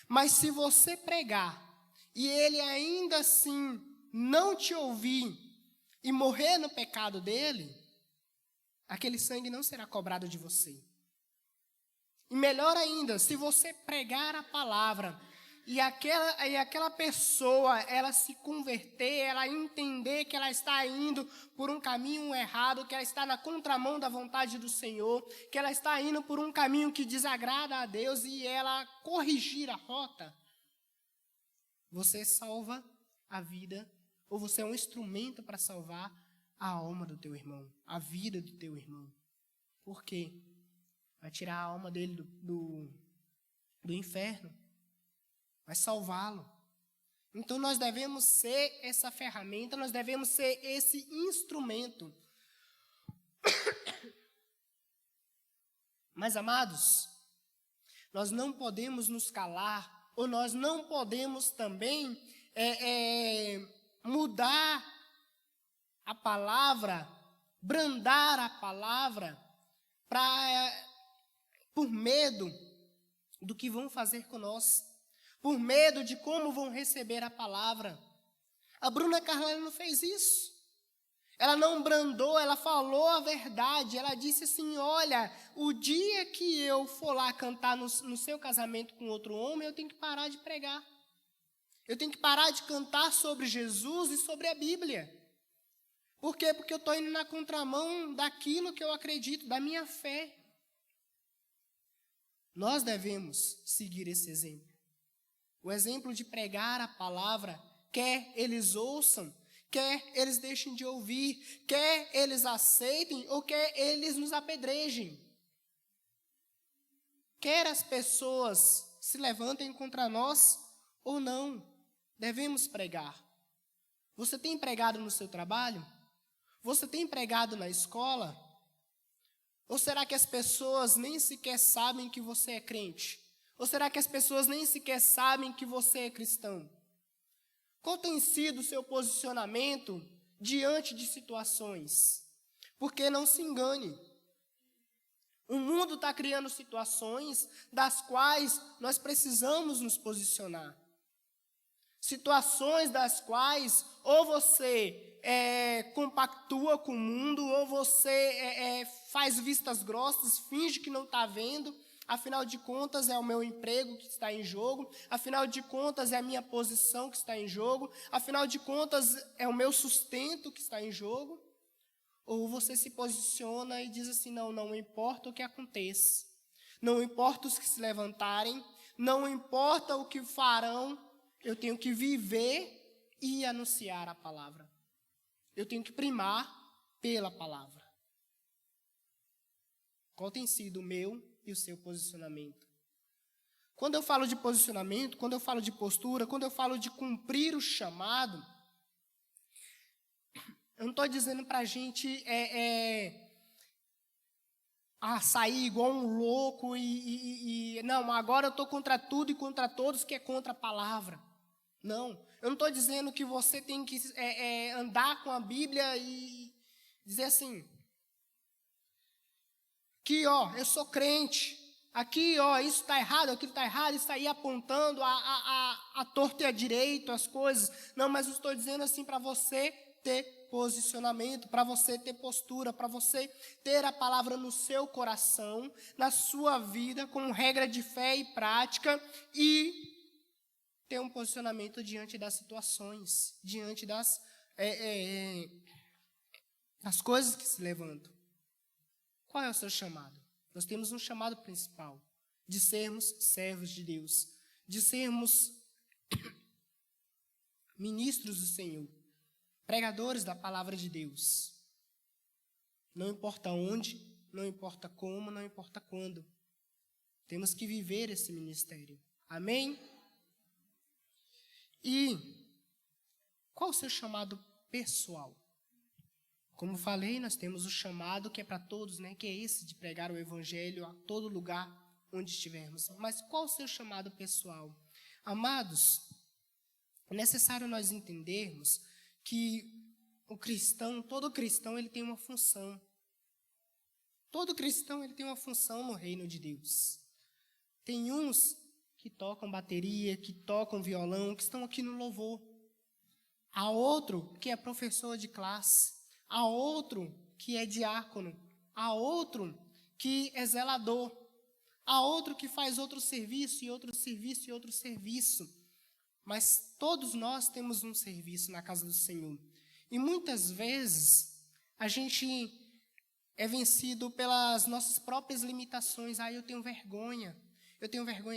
Speaker 1: Mas se você pregar e ele ainda assim não te ouvir e morrer no pecado dele, aquele sangue não será cobrado de você. E melhor ainda, se você pregar a palavra e aquela pessoa, ela se converter, ela entender que ela está indo por um caminho errado, que ela está na contramão da vontade do Senhor, que ela está indo por um caminho que desagrada a Deus e ela corrigir a rota, você salva a vida, ou você é um instrumento para salvar a alma do teu irmão, a vida do teu irmão. Por quê? Vai tirar a alma dele do inferno. Vai salvá-lo. Então nós devemos ser essa ferramenta, nós devemos ser esse instrumento. Mas, amados, nós não podemos nos calar, ou nós não podemos também mudar a palavra, brandar a palavra, por medo do que vão fazer com nós, por medo de como vão receber a palavra. A Bruna Carla não fez isso. Ela não brandou, ela falou a verdade. Ela disse assim: olha, o dia que eu for lá cantar no seu casamento com outro homem, eu tenho que parar de pregar. Eu tenho que parar de cantar sobre Jesus e sobre a Bíblia. Por quê? Porque eu estou indo na contramão daquilo que eu acredito, da minha fé. Nós devemos seguir esse exemplo. O exemplo de pregar a palavra, quer eles ouçam, quer eles deixem de ouvir, quer eles aceitem ou quer eles nos apedrejem. Quer as pessoas se levantem contra nós ou não. Devemos pregar. Você tem pregado no seu trabalho? Você tem pregado na escola? Ou será que as pessoas nem sequer sabem que você é crente? Ou será que as pessoas nem sequer sabem que você é cristão? Qual tem sido o seu posicionamento diante de situações? Porque não se engane. O mundo está criando situações das quais nós precisamos nos posicionar. Situações das quais ou você compactua com o mundo, ou você faz vistas grossas, finge que não está vendo. Afinal de contas, é o meu emprego que está em jogo. Afinal de contas, é a minha posição que está em jogo. Afinal de contas, é o meu sustento que está em jogo. Ou você se posiciona e diz assim, não importa o que aconteça. Não importa os que se levantarem. Não importa o que farão. Eu tenho que viver e anunciar a palavra. Eu tenho que primar pela palavra. Qual tem sido o meu e o seu posicionamento? Quando eu falo de posicionamento, quando eu falo de postura, quando eu falo de cumprir o chamado, eu não estou dizendo para a gente sair igual um louco não, agora eu estou contra tudo e contra todos que é contra a palavra. Não, eu não estou dizendo que você tem que andar com a Bíblia e dizer assim, aqui eu sou crente, aqui isso está errado, aquilo está errado, isso aí apontando a torta e a direito, as coisas. Não, mas eu estou dizendo assim para você ter posicionamento, para você ter postura, para você ter a palavra no seu coração, na sua vida, com regra de fé e prática e ter um posicionamento diante das situações, diante das coisas que se levantam. Qual é o seu chamado? Nós temos um chamado principal, de sermos servos de Deus, de sermos ministros do Senhor, pregadores da palavra de Deus. Não importa onde, não importa como, não importa quando. Temos que viver esse ministério. Amém? E qual o seu chamado pessoal? Como falei, nós temos o chamado que é para todos, né? Que é esse de pregar o evangelho a todo lugar onde estivermos. Mas qual o seu chamado pessoal? Amados, é necessário nós entendermos que todo cristão, ele tem uma função. Todo cristão, ele tem uma função no reino de Deus. Tem uns que tocam bateria, que tocam violão, que estão aqui no louvor. Há outro que é professor de classe. Há outro que é diácono. Há outro que é zelador. Há outro que faz outro serviço, e outro serviço, e outro serviço. Mas todos nós temos um serviço na casa do Senhor. E muitas vezes a gente é vencido pelas nossas próprias limitações. Eu tenho vergonha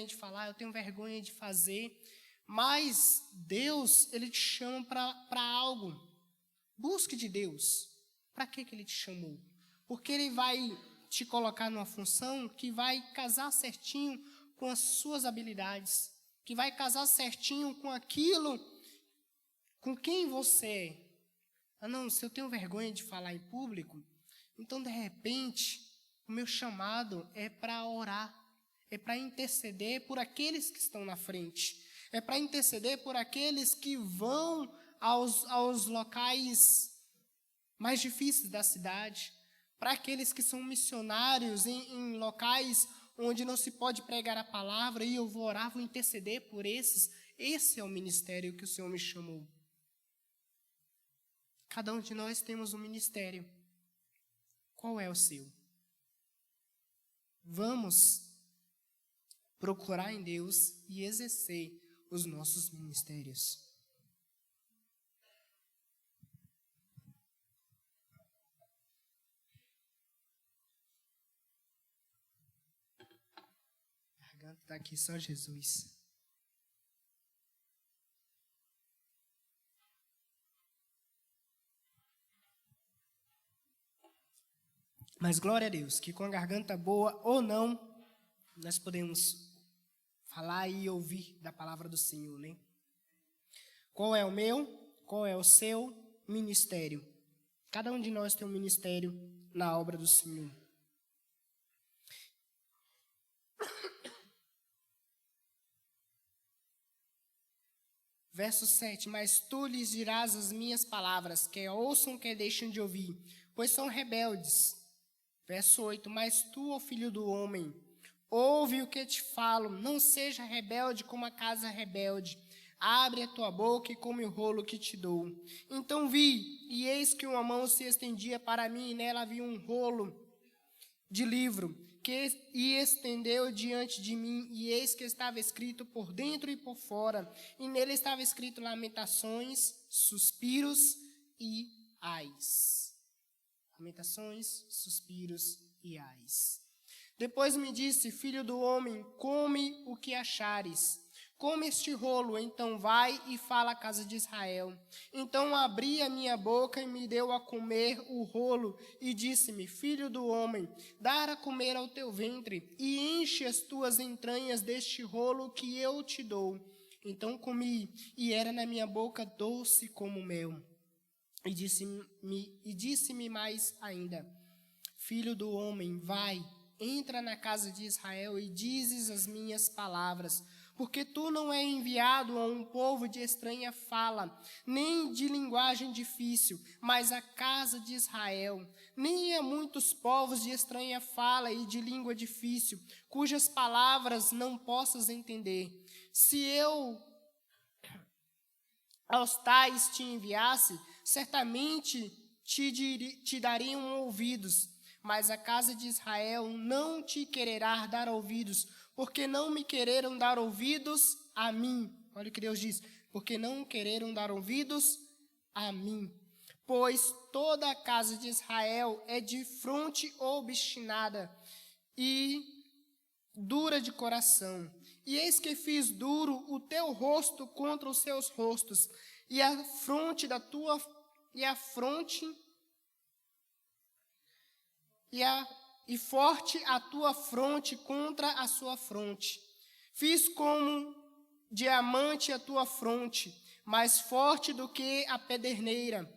Speaker 1: de falar, eu tenho vergonha de fazer. Mas Deus, Ele te chama para algo. Busque de Deus. Para que Ele te chamou? Porque Ele vai te colocar numa função que vai casar certinho com as suas habilidades, que vai casar certinho com aquilo, com quem você é. Se eu tenho vergonha de falar em público, então, de repente, o meu chamado é para orar, é para interceder por aqueles que estão na frente, é para interceder por aqueles que vão aos locais mais difíceis da cidade, para aqueles que são missionários em locais onde não se pode pregar a palavra, e eu vou orar, vou interceder por esses. Esse é o ministério que o Senhor me chamou. Cada um de nós temos um ministério. Qual é o seu? Vamos procurar em Deus e exercer os nossos ministérios. A garganta está aqui, só Jesus. Mas glória a Deus, que com a garganta boa ou não, nós podemos falar e ouvir da palavra do Senhor, né? Qual é o meu? Qual é o seu ministério? Cada um de nós tem um ministério na obra do Senhor. Verso 7, mas tu lhes dirás as minhas palavras, quer ouçam, quer deixem de ouvir, pois são rebeldes. Verso 8, mas tu, ó filho do homem, ouve o que te falo, não seja rebelde como a casa rebelde. Abre a tua boca e come o rolo que te dou. Então vi, e eis que uma mão se estendia para mim, e nela havia um rolo de livro, e estendeu diante de mim, e eis que estava escrito por dentro e por fora, e nele estava escrito lamentações, suspiros e ais. Lamentações, suspiros e ais. Depois me disse, filho do homem, come o que achares. Come este rolo, então vai e fala à casa de Israel. Então abri a minha boca e me deu a comer o rolo, e disse-me, filho do homem, dar a comer ao teu ventre, e enche as tuas entranhas deste rolo que eu te dou. Então comi, e era na minha boca doce como mel. E disse-me mais ainda, filho do homem, vai, entra na casa de Israel e dizes as minhas palavras, porque tu não é enviado a um povo de estranha fala, nem de linguagem difícil, mas a casa de Israel, nem a muitos povos de estranha fala e de língua difícil, cujas palavras não possas entender. Se eu aos tais te enviasse, certamente te dariam ouvidos, mas a casa de Israel não te quererá dar ouvidos, porque não me quereram dar ouvidos a mim. Olha o que Deus diz, porque não quereram dar ouvidos a mim. Pois toda a casa de Israel é de fronte obstinada e dura de coração. E eis que fiz duro o teu rosto contra os seus rostos, e a fronte da tua e forte a tua fronte contra a sua fronte. Fiz como diamante a tua fronte, mais forte do que a pederneira.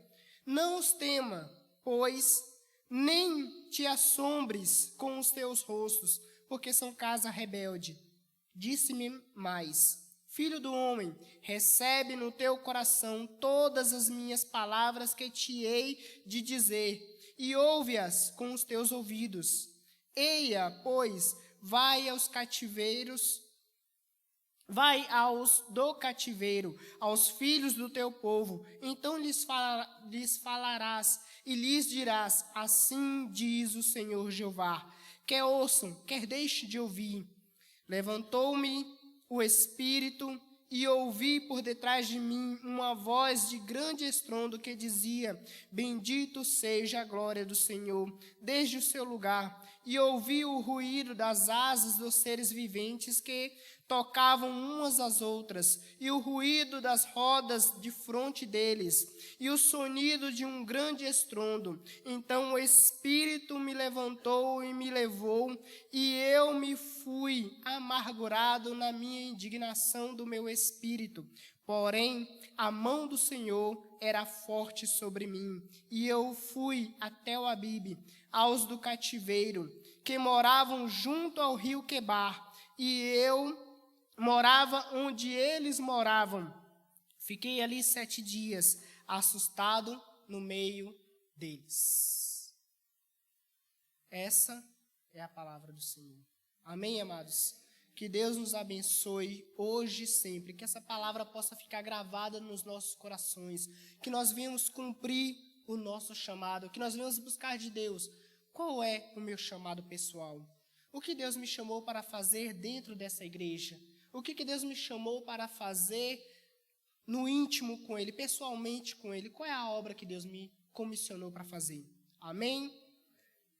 Speaker 1: Não os tema, pois nem te assombres com os teus rostos, porque são casa rebelde. Disse-me mais, filho do homem, recebe no teu coração todas as minhas palavras que te hei de dizer, e ouve-as com os teus ouvidos. Eia, pois, vai aos do cativeiro, aos filhos do teu povo, então lhes falarás e lhes dirás, assim diz o Senhor Jeová, quer ouçam, quer deixem de ouvir. Levantou-me o Espírito e ouvi por detrás de mim uma voz de grande estrondo que dizia, bendito seja a glória do Senhor, desde o seu lugar. E ouvi o ruído das asas dos seres viventes que tocavam umas às outras, e o ruído das rodas de fronte deles, e o sonido de um grande estrondo. Então o Espírito me levantou e me levou, e eu me fui amargurado na minha indignação do meu espírito. Porém, a mão do Senhor era forte sobre mim, e eu fui até o Abibe, aos do cativeiro, que moravam junto ao rio Quebar, e eu morava onde eles moravam. Fiquei ali 7 dias, assustado no meio deles. Essa é a palavra do Senhor. Amém, amados? Que Deus nos abençoe hoje e sempre, que essa palavra possa ficar gravada nos nossos corações, que nós venhamos cumprir o nosso chamado, que nós venhamos buscar de Deus. Qual é o meu chamado pessoal? O que Deus me chamou para fazer dentro dessa igreja? O que Deus me chamou para fazer no íntimo com Ele, pessoalmente com Ele? Qual é a obra que Deus me comissionou para fazer? Amém?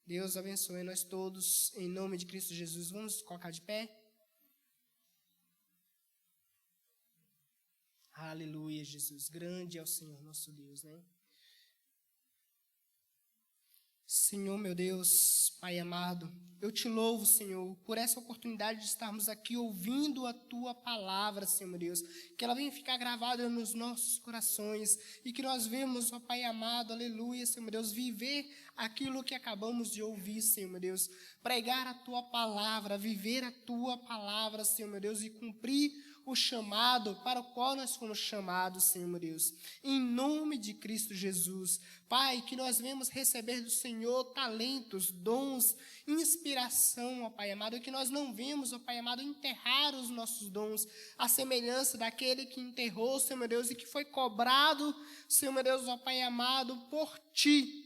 Speaker 1: Deus abençoe nós todos, em nome de Cristo Jesus. Vamos colocar de pé? Aleluia, Jesus. Grande é o Senhor nosso Deus, né? Senhor, meu Deus, Pai amado, eu te louvo, Senhor, por essa oportunidade de estarmos aqui ouvindo a Tua palavra, Senhor Deus. Que ela venha ficar gravada nos nossos corações e que nós vemos, ó Pai amado, aleluia, Senhor Deus, viver aquilo que acabamos de ouvir, Senhor Deus. Pregar a Tua palavra, viver a Tua palavra, Senhor Deus, e cumprir o chamado para o qual nós fomos chamados, Senhor Deus. Em nome de Cristo Jesus. Pai, que nós venhamos receber do Senhor talentos, dons, inspiração, ó Pai amado, e que nós não vemos, ó Pai amado, enterrar os nossos dons, a semelhança daquele que enterrou, Senhor Deus, e que foi cobrado, Senhor Deus, ó Pai amado, por Ti,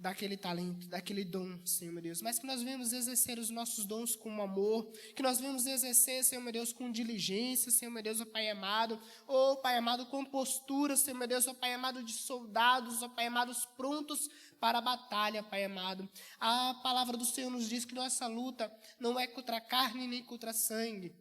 Speaker 1: daquele talento, daquele dom, Senhor meu Deus, mas que nós venhamos exercer os nossos dons com amor, que nós venhamos exercer, Senhor meu Deus, com diligência, Senhor meu Deus, ó Pai amado, com postura, Senhor meu Deus, ó Pai amado, de soldados, ó Pai amados, prontos para a batalha, Pai amado. A palavra do Senhor nos diz que nossa luta não é contra a carne nem contra sangue,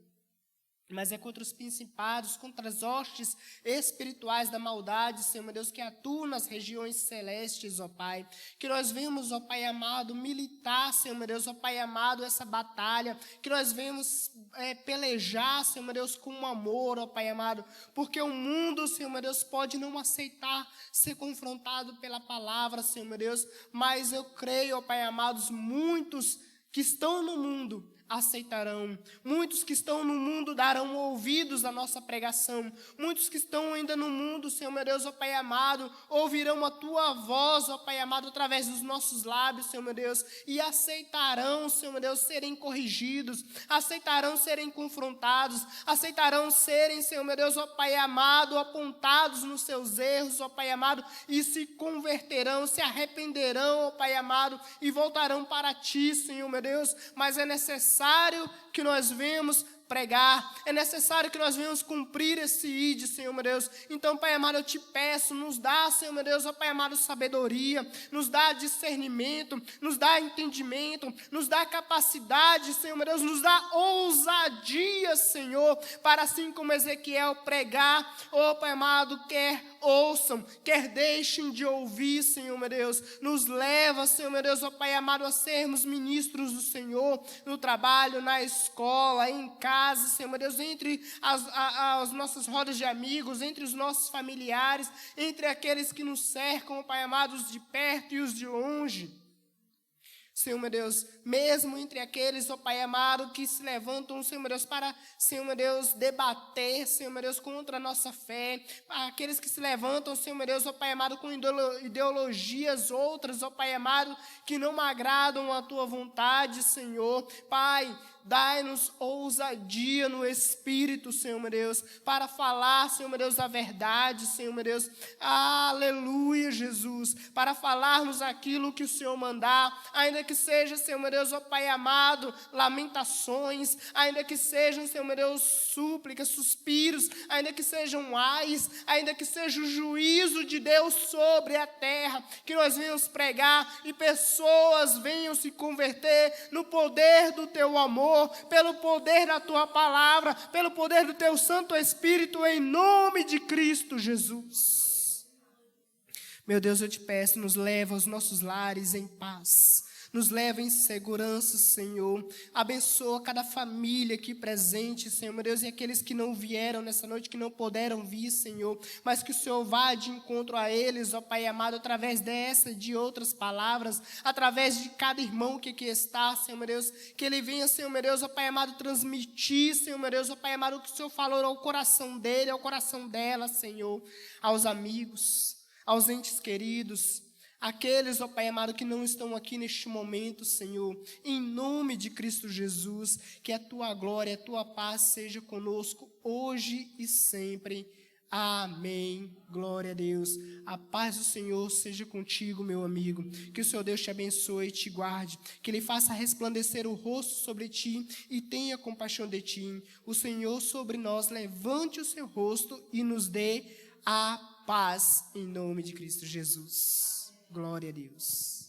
Speaker 1: mas é contra os principados, contra as hostes espirituais da maldade, Senhor meu Deus, que atuam nas regiões celestes, ó Pai. Que nós vemos, ó Pai amado, militar, Senhor meu Deus, ó Pai amado, essa batalha. Que nós vemos pelejar, Senhor meu Deus, com amor, ó Pai amado. Porque o mundo, Senhor meu Deus, pode não aceitar ser confrontado pela palavra, Senhor meu Deus. Mas eu creio, ó Pai amados, muitos que estão no mundo aceitarão. Muitos que estão no mundo darão ouvidos à nossa pregação. Muitos que estão ainda no mundo, Senhor meu Deus, ó Pai amado, ouvirão a Tua voz, ó Pai amado, através dos nossos lábios, Senhor meu Deus, e aceitarão, Senhor meu Deus, serem corrigidos, aceitarão serem confrontados, aceitarão serem, Senhor meu Deus, ó Pai amado, apontados nos seus erros, ó Pai amado, e se converterão, se arrependerão, ó Pai amado, e voltarão para Ti, Senhor meu Deus. Mas é necessário que nós venhamos pregar, é necessário que nós venhamos cumprir esse ID, Senhor meu Deus. Então, Pai amado, eu te peço, nos dá, Senhor meu Deus, ó Pai amado, sabedoria, nos dá discernimento, nos dá entendimento, nos dá capacidade, Senhor meu Deus, nos dá ousadia, Senhor, para assim como Ezequiel pregar, ó Pai amado, quer ouçam, quer deixem de ouvir, Senhor meu Deus. Nos leva, Senhor meu Deus, ó Pai amado, a sermos ministros do Senhor, no trabalho, na escola, em casa, Senhor meu Deus, entre as nossas rodas de amigos, entre os nossos familiares, entre aqueles que nos cercam, ó Pai amado, os de perto e os de longe. Senhor meu Deus, mesmo entre aqueles, ó Pai amado, que se levantam, Senhor meu Deus, para, Senhor meu Deus, debater, Senhor meu Deus, contra a nossa fé, aqueles que se levantam, Senhor meu Deus, ó Pai amado, com ideologias outras, ó Pai amado, que não agradam a Tua vontade, Senhor. Pai, dai-nos ousadia no Espírito, Senhor meu Deus, para falar, Senhor meu Deus, a verdade, Senhor meu Deus, aleluia, Jesus, para falarmos aquilo que o Senhor mandar, ainda que seja, Senhor meu Deus, ó Pai amado, lamentações, ainda que sejam, Senhor meu Deus, súplicas, suspiros, ainda que sejam ais, ainda que seja o juízo de Deus sobre a terra, que nós venhamos pregar e pessoas venham se converter no poder do Teu amor, pelo poder da Tua palavra, pelo poder do Teu Santo Espírito, em nome de Cristo Jesus. Meu Deus, eu te peço, nos leva aos nossos lares em paz, nos leva em segurança, Senhor. Abençoa cada família aqui presente, Senhor, meu Deus, e aqueles que não vieram nessa noite, que não puderam vir, Senhor, mas que o Senhor vá de encontro a eles, ó Pai amado, através dessa e de outras palavras, através de cada irmão que aqui está, Senhor, meu Deus, que ele venha, Senhor, meu Deus, ó Pai amado, transmitir, Senhor, meu Deus, ó Pai amado, o que o Senhor falou ao coração dele, ao coração dela, Senhor, aos amigos, aos entes queridos, aqueles, ó Pai amado, que não estão aqui neste momento, Senhor, em nome de Cristo Jesus, que a Tua glória, a Tua paz seja conosco hoje e sempre. Amém. Glória a Deus. A paz do Senhor seja contigo, meu amigo. Que o Senhor Deus te abençoe e te guarde. Que Ele faça resplandecer o rosto sobre ti e tenha compaixão de ti. O Senhor sobre nós levante o seu rosto e nos dê a paz, em nome de Cristo Jesus. Glória a Deus.